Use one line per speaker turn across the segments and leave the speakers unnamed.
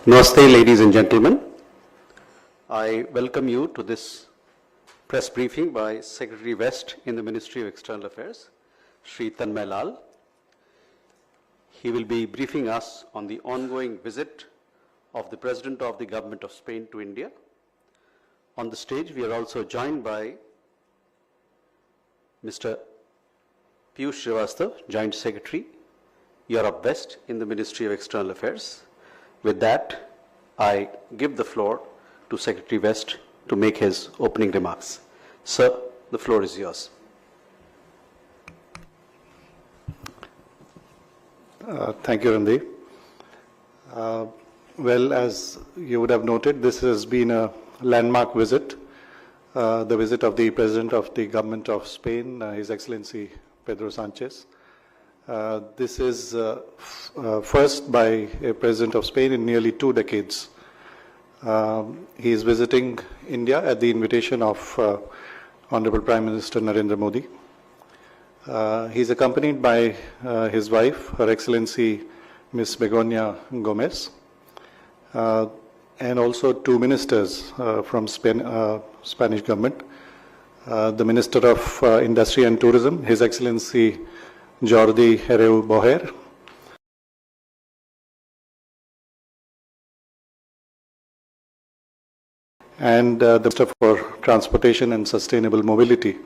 Namaste, ladies and gentlemen. I welcome you to this press briefing by Secretary West in the Ministry of External Affairs, Shri Tanmay Lal. He will be briefing us on the ongoing visit of the President of the Government of Spain to India. On the stage, we are also joined by Mr. Piyush Srivastava, Joint Secretary, Europe West in the Ministry of External Affairs. With that, I give the floor to Secretary West to make his opening remarks. Sir, the floor is yours.
Thank you, Randeep. Well, as you would have noted, this has been a landmark visit, the visit of the President of the Government of Spain, His Excellency Pedro Sanchez. This is first by a President of Spain in nearly 2 decades. He is visiting India at the invitation of Honorable Prime Minister Narendra Modi. He is accompanied by his wife, Her Excellency Ms. Begoña Gomez, and also 2 ministers from Spanish government. The Minister of Industry and Tourism, His Excellency Jordi Hereu Boher, and the Minister for Transportation and Sustainable Mobility,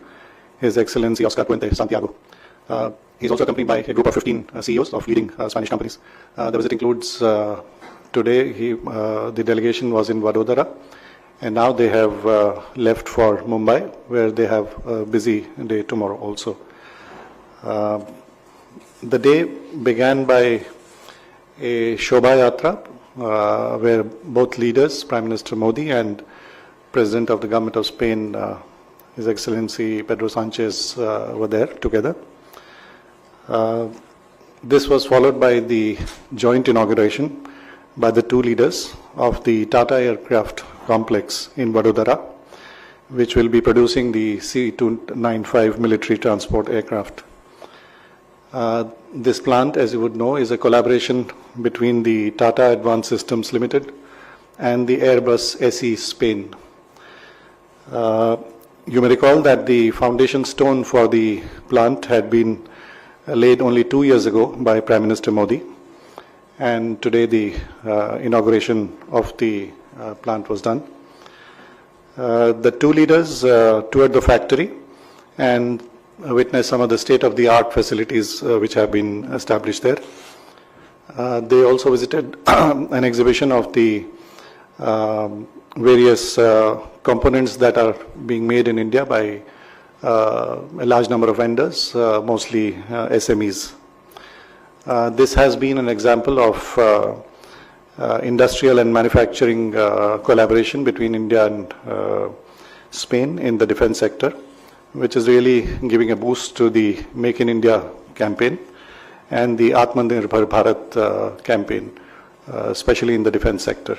His Excellency Oscar Puente Santiago. He is also accompanied by a group of 15 CEOs of leading Spanish companies. The visit includes, today the delegation was in Vadodara, and now they have left for Mumbai, where they have a busy day tomorrow also. The day began by a Shobha Yatra, where both leaders, Prime Minister Modi and President of the Government of Spain, His Excellency Pedro Sanchez, were there together. This was followed by the joint inauguration by the 2 leaders of the TATA Aircraft Complex in Vadodara, which will be producing the C-295 military transport aircraft. This plant, as you would know, is a collaboration between the Tata Advanced Systems Limited and the Airbus SE Spain. You may recall that the foundation stone for the plant had been laid only 2 years ago by Prime Minister Modi, and today the inauguration of the plant was done. The 2 leaders toured the factory and witnessed some of the state-of-the-art facilities which have been established there. They also visited an exhibition of the various components that are being made in India by a large number of vendors, mostly SMEs. This has been an example of industrial and manufacturing collaboration between India and Spain in the defense sector, which is really giving a boost to the Make in India campaign and the Atmanirbhar Bharat campaign, especially in the defense sector.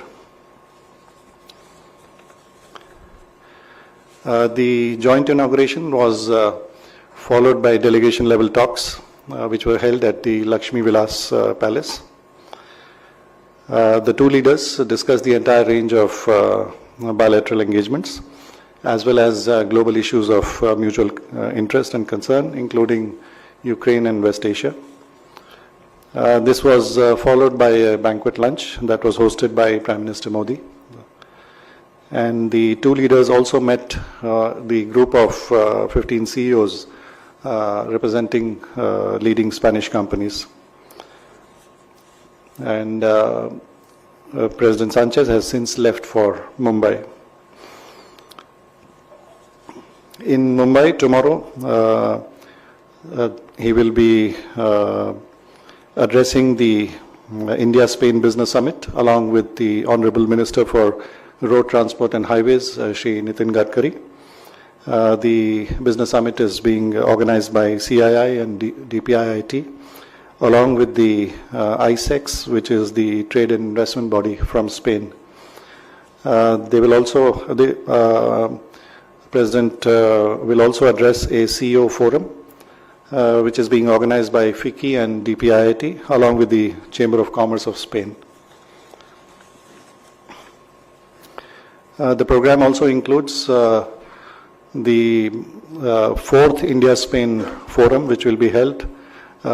The joint inauguration was followed by delegation level talks, which were held at the Lakshmi Vilas Palace. The 2 leaders discussed the entire range of bilateral engagements, as well as global issues of mutual interest and concern, including Ukraine and West Asia. This was followed by a banquet lunch that was hosted by Prime Minister Modi. And the 2 leaders also met the group of 15 CEOs representing leading Spanish companies. And President Sanchez has since left for Mumbai. In Mumbai tomorrow, he will be addressing the India-Spain Business Summit along with the Honorable Minister for Road Transport and Highways, Shri Nitin Gadkari. The Business Summit is being organized by CII and DPIIT, along with the ISEX, which is the trade and investment body from Spain. They will also, the President will also address a CEO forum, which is being organized by FICCI and DPIIT, along with the Chamber of Commerce of Spain. The program also includes the fourth India-Spain Forum, which will be held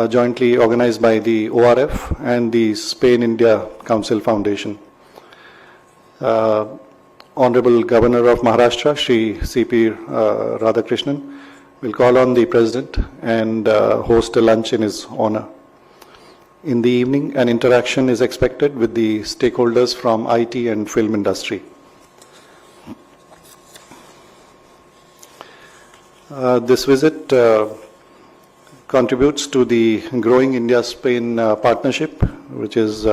jointly organized by the ORF and the Spain-India Council Foundation. Honorable Governor of Maharashtra, Shri C.P. Radhakrishnan, will call on the President and host a lunch in his honor. In the evening, an interaction is expected with the stakeholders from IT and film industry. This visit contributes to the growing India-Spain partnership, which has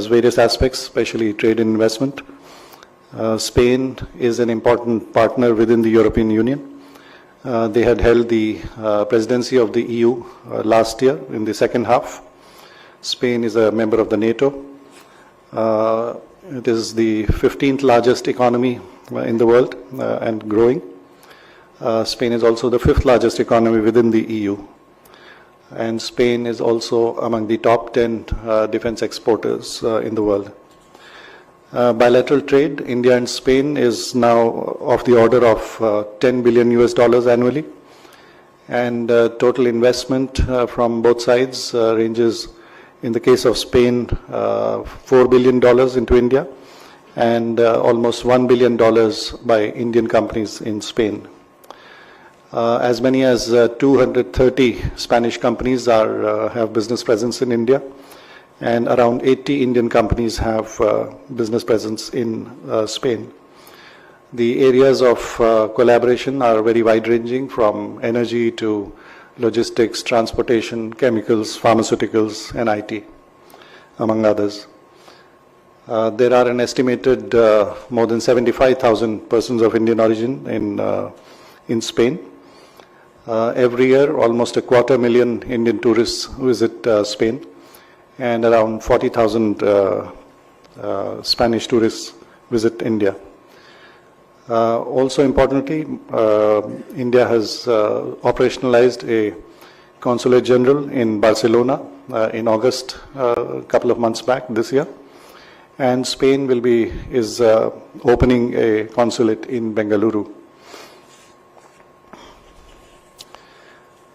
various aspects, especially trade and investment. Spain is an important partner within the European Union. They had held the presidency of the EU last year in the second half. Spain is a member of the NATO. It is the 15th largest economy in the world and growing. Spain is also the 5th largest economy within the EU. And Spain is also among the top 10 defense exporters in the world. Bilateral trade, India and Spain is now of the order of $10 billion annually. And total investment from both sides ranges, in the case of Spain, $4 billion into India, and almost $1 billion by Indian companies in Spain. As many as 230 Spanish companies have business presence in India, and around 80 Indian companies have business presence in Spain. The areas of collaboration are very wide-ranging, from energy to logistics, transportation, chemicals, pharmaceuticals, and IT, among others. There are an estimated more than 75,000 persons of Indian origin in Spain. Every year, almost 250,000 Indian tourists visit Spain, and around 40,000 Spanish tourists visit India. Also importantly, India has operationalized a consulate general in Barcelona in August, a couple of months back this year, and Spain is opening a consulate in Bengaluru.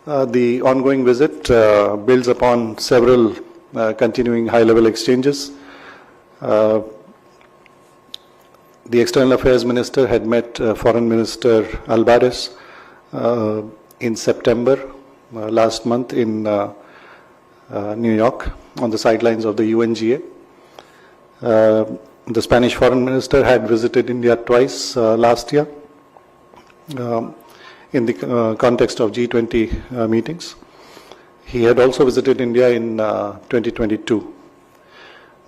The ongoing visit builds upon several continuing high-level exchanges. The External Affairs Minister had met Foreign Minister Alvarez in September last month in New York on the sidelines of the UNGA. The Spanish Foreign Minister had visited India twice last year in the context of G20 meetings. He had also visited India in 2022.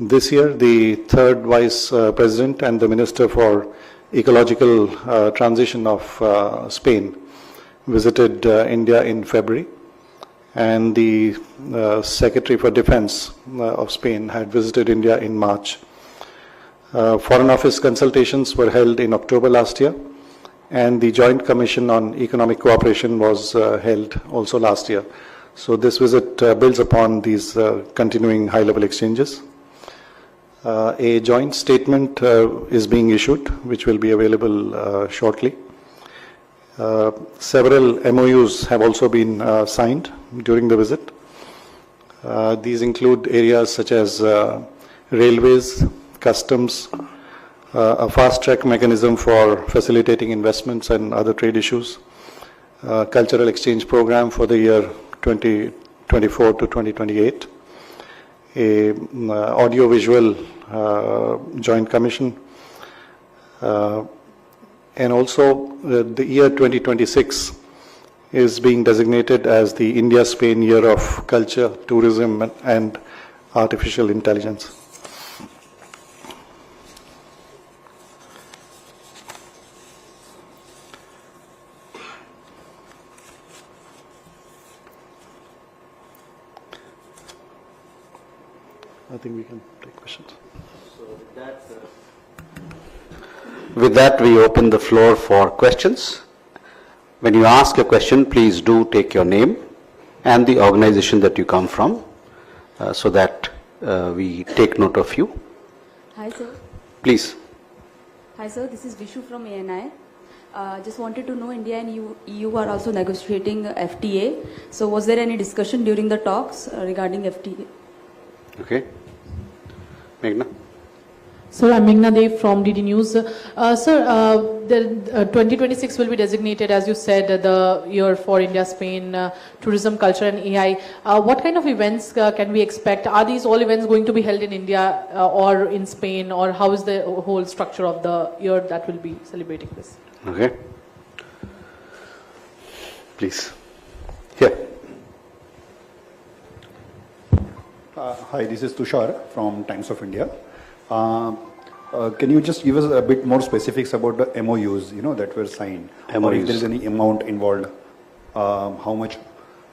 This year, the third Vice President and the Minister for Ecological Transition of Spain visited India in February, and the Secretary for Defense of Spain had visited India in March. Foreign Office consultations were held in October last year, and the Joint Commission on Economic Cooperation was held also last year. So this visit builds upon these continuing high-level exchanges. A joint statement is being issued, which will be available shortly. Several MOUs have also been signed during the visit. These include areas such as railways, customs, a fast-track mechanism for facilitating investments and other trade issues, cultural exchange program for the year 2024 to 2028, a audio-visual joint commission, and also the year 2026 is being designated as the India-Spain Year of Culture, Tourism, and Artificial Intelligence. I think we can take questions.
So with that, we open the floor for questions. When you ask a question, please do take your name and the organization that you come from, so that we take note of you.
Hi, sir.
Please.
Hi sir, this is Vishu from ANI. Just wanted to know, India and EU are also negotiating FTA. So was there any discussion during the talks regarding FTA?
Okay. Meghna.
Sir, I'm Meghna Dev from DD News. Sir, the 2026 will be designated, as you said, the year for India, Spain, tourism, culture and AI. What kind of events can we expect? Are these all events going to be held in India or in Spain, or how is the whole structure of the year that will be celebrating this?
Okay. Please. Here.
Hi, this is Tushar from Times of India. Can you just give us a bit more specifics about the MOUs, that were signed? Or if there is any amount involved, how much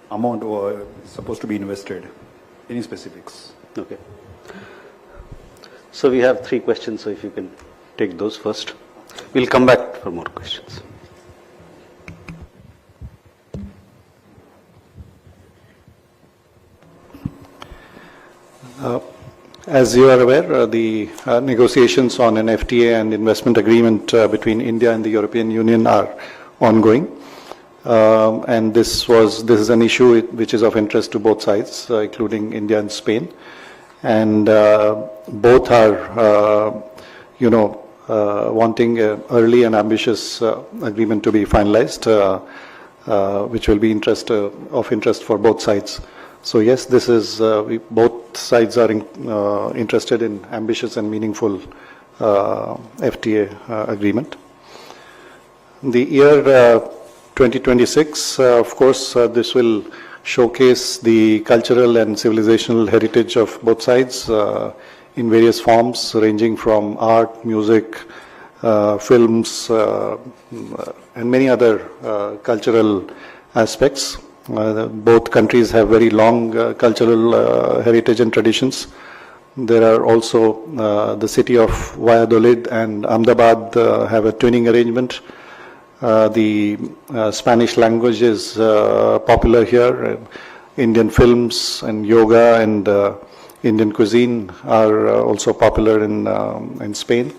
amount is supposed to be invested? Any specifics?
Okay. So we have 3 questions, so if you can take those first. We'll come back for more questions.
As you are aware, the negotiations on an FTA and investment agreement between India and the European Union are ongoing. And this is an issue which is of interest to both sides, including India and Spain. And both are, wanting an early and ambitious agreement to be finalized, which will be of interest for both sides. So yes, this is both sides are interested in ambitious and meaningful FTA agreement. The year 2026, of course, this will showcase the cultural and civilizational heritage of both sides in various forms, ranging from art, music, films, and many other cultural aspects. Both countries have very long cultural heritage and traditions. There are also the city of Valladolid and Ahmedabad have a twinning arrangement. The Spanish language is popular here. Indian films and yoga and Indian cuisine are also popular in Spain.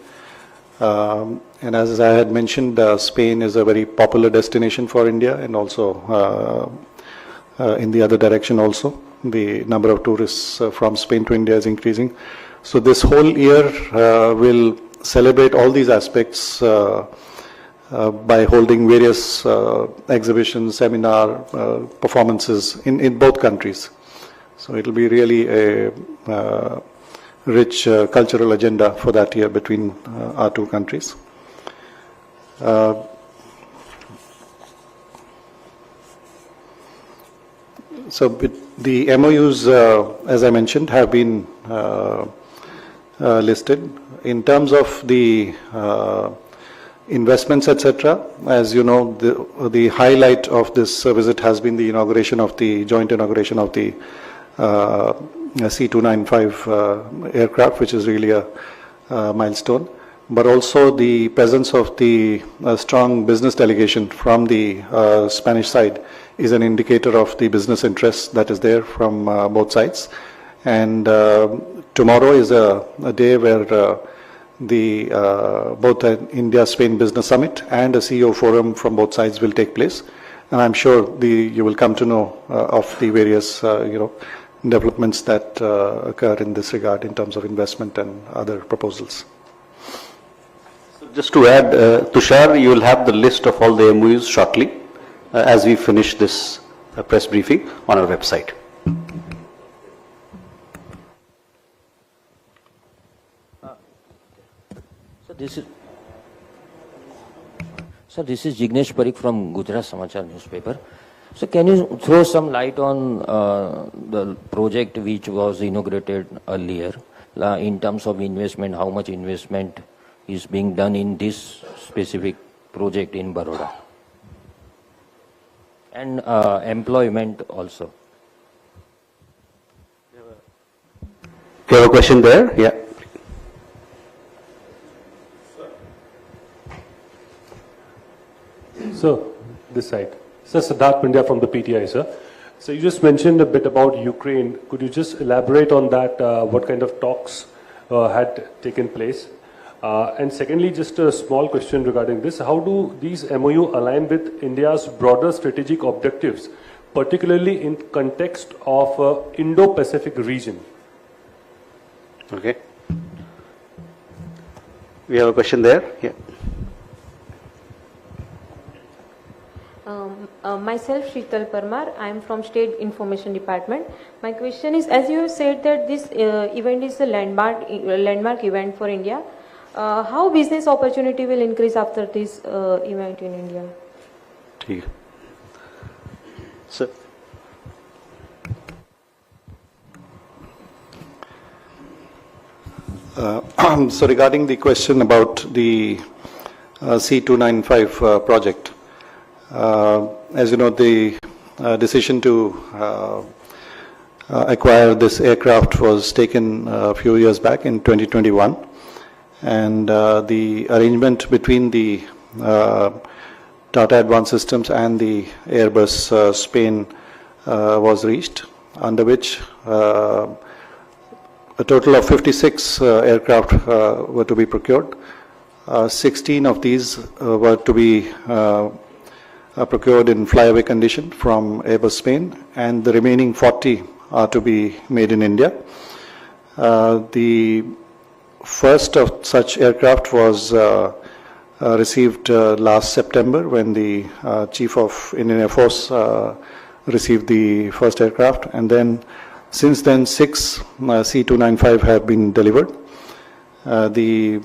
And as I had mentioned, Spain is a very popular destination for India, and also in the other direction also. The number of tourists from Spain to India is increasing. So this whole year will celebrate all these aspects by holding various exhibitions, seminar, performances in both countries. So it will be really a rich cultural agenda for that year between our two countries. So the MOUs, as I mentioned, have been listed. In terms of the investments, etc., as you know, the highlight of this visit has been the joint inauguration of the C-295 aircraft, which is really a milestone. But also the presence of the strong business delegation from the Spanish side is an indicator of the business interest that is there from both sides. And tomorrow is a day where both an India-Spain Business Summit and a CEO forum from both sides will take place. And I'm sure you will come to know of the various developments that occur in this regard in terms of investment and other proposals.
Just to add, Tushar, you will have the list of all the MOUs shortly as we finish this press briefing on our website.
So this is Jignesh Parikh from Gujarat Samachar newspaper. So can you throw some light on the project which was inaugurated earlier in terms of investment, how much investment is being done in this specific project in Baroda? And employment also.
You have a question there? Yeah.
So, this side. Sir, Siddharth Pandya from the PTI, sir. So you just mentioned a bit about Ukraine. Could you just elaborate on that? What kind of talks had taken place? And secondly, just a small question regarding this. How do these MOU align with India's broader strategic objectives, particularly in context of Indo-Pacific region?
Okay. We have a question there. Yeah.
Myself, Sheetal Parmar. I am from State Information Department. My question is, as you have said that this event is a landmark event for India, how business opportunity will increase after this event in India?
ठीक है. Sir.
So regarding the question about the C-295 project, as you know, the decision to acquire this aircraft was taken a few years back in 2021, and the arrangement between the Tata Advanced Systems and the Airbus Spain was reached, under which a total of 56 aircraft were to be procured. 16 of these were to be procured in flyaway condition from Airbus Spain, and the remaining 40 are to be made in India. The first of such aircraft was received last September, when the Chief of Indian Air Force received the first aircraft, and then since then 6 C-295 have been delivered. The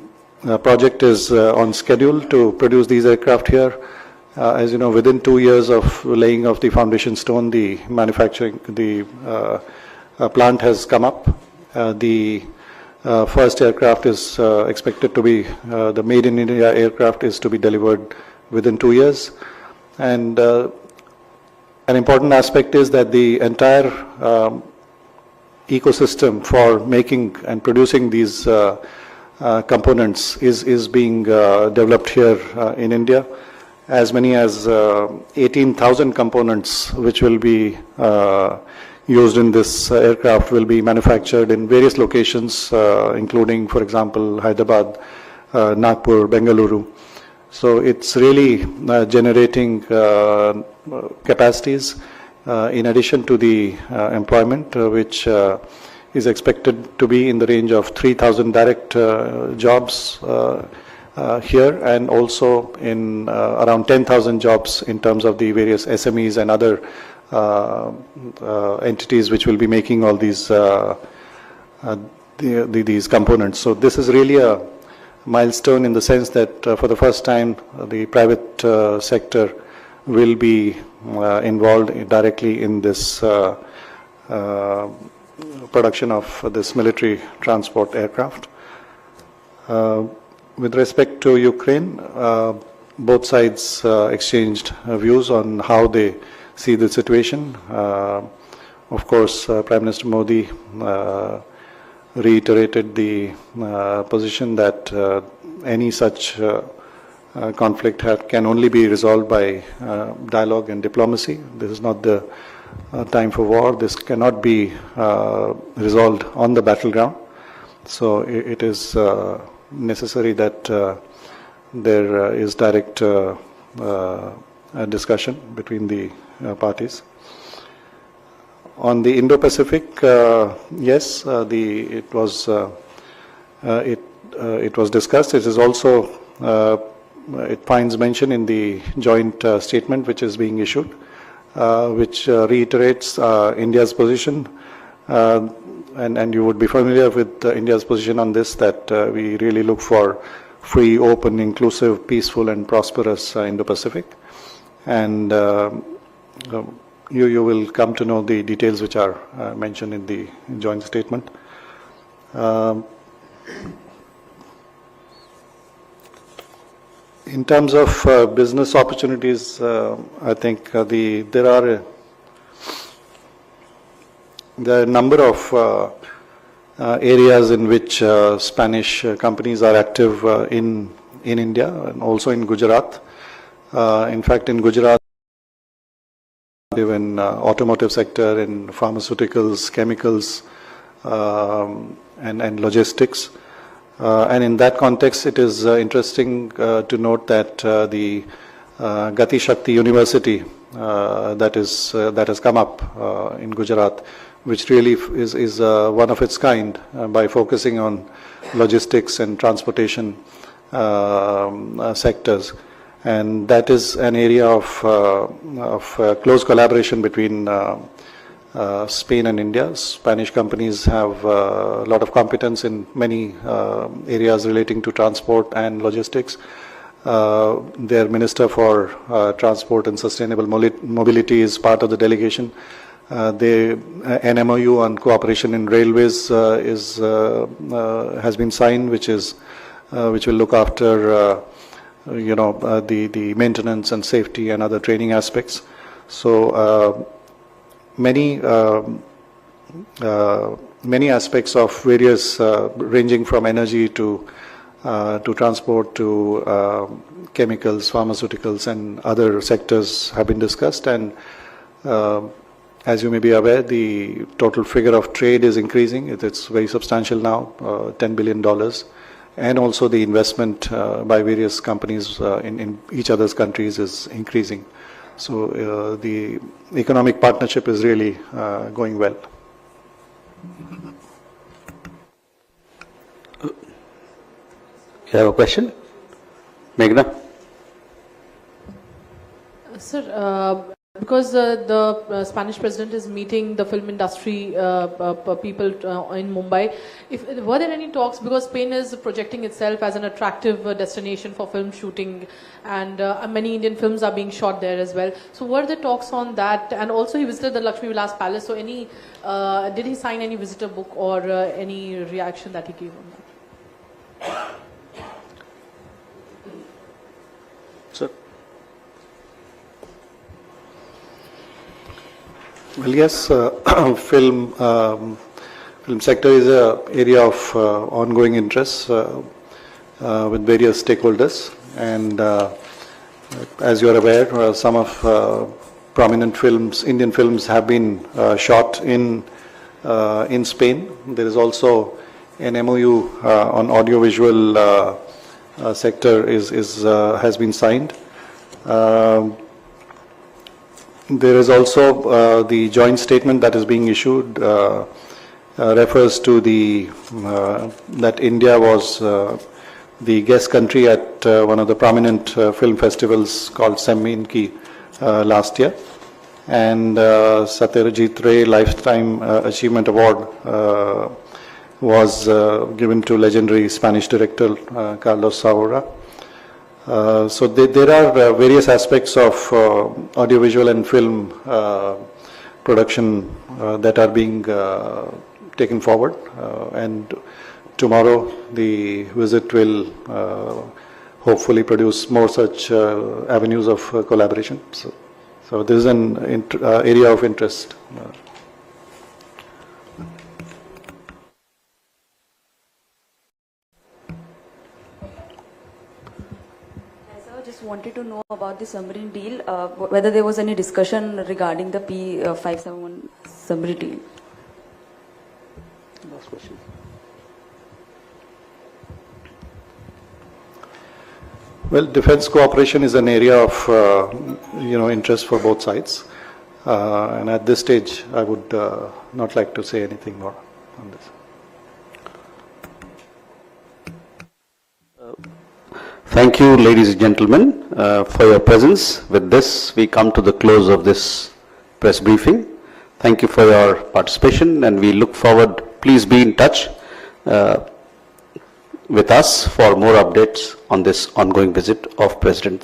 project is on schedule to produce these aircraft here. As you know, within 2 years of laying of the foundation stone, the manufacturing, the plant has come up. The first aircraft is expected to be, the Made in India aircraft is to be delivered within 2 years. And an important aspect is that the entire ecosystem for making and producing these components is being developed here in India. As many as 18,000 components which will be used in this aircraft will be manufactured in various locations, including, for example, Hyderabad, Nagpur, Bengaluru. So it's really generating capacities in addition to the employment, which is expected to be in the range of 3,000 direct jobs here, and also in around 10,000 jobs in terms of the various SMEs and other entities which will be making all these these components. So this is really a milestone in the sense that for the first time the private sector will be involved directly in this production of this military transport aircraft. With respect to Ukraine, both sides exchanged views on how they see the situation. Of course, Prime Minister Modi reiterated the position that any such conflict can only be resolved by dialogue and diplomacy. This is not the time for war. This cannot be resolved on the battleground. So it is necessary that there is direct discussion between the parties. On the Indo-Pacific, yes, it was discussed. It is also it finds mention in the joint statement which is being issued, which reiterates India's position, and you would be familiar with India's position on this, that we really look for free, open, inclusive, peaceful and prosperous Indo-Pacific. And you will come to know the details which are mentioned in the joint statement. In terms of business opportunities, I think there are a number of areas in which Spanish companies are active in India and also in Gujarat. In fact, in Gujarat, in automotive sector, in pharmaceuticals, chemicals, and logistics. And in that context, it is interesting to note that the Gati Shakti University that has come up in Gujarat, which really is one of its kind by focusing on logistics and transportation sectors. And that is an area of close collaboration between Spain and India. Spanish companies have a lot of competence in many areas relating to transport and logistics. Their Minister for Transport and Sustainable Mobility is part of the delegation. An MOU on cooperation in railways has been signed, which will look after the maintenance and safety and other training aspects. So many aspects of various ranging from energy to transport to chemicals, pharmaceuticals and other sectors have been discussed, and as you may be aware, the total figure of trade is increasing. It's very substantial now, $10 billion, and also the investment by various companies in each other's countries is increasing. So the economic partnership is really going well.
You have a question? Meghna?
Sir, because the Spanish president is meeting the film industry people in Mumbai, were there any talks, because Spain is projecting itself as an attractive destination for film shooting, and many Indian films are being shot there as well. So were there talks on that? And also he visited the Lakshmi Vilas Palace, so did he sign any visitor book or any reaction that he gave on that?
Sir?
Well, yes, film sector is an area of ongoing interest with various stakeholders, and as you are aware, some of prominent films, Indian films, have been shot in Spain. There is also an MOU on audiovisual sector has been signed. There is also the joint statement that is being issued refers to that India was the guest country at one of the prominent film festivals called Semminki last year, and Satyajit Ray Lifetime Achievement Award was given to legendary Spanish director Carlos Saura. So there are various aspects of audiovisual and film production that are being taken forward, and tomorrow the visit will hopefully produce more such avenues of collaboration. So this is an area of interest.
Wanted to know about the submarine deal, whether there was any discussion regarding the P571 submarine deal.
Last question.
Well, defense cooperation is an area of interest for both sides, and at this stage I would not like to say anything more on this.
Thank you, ladies and gentlemen, for your presence. With this, we come to the close of this press briefing. Thank you for your participation, and we look forward. Please be in touch with us for more updates on this ongoing visit of President Sanchez.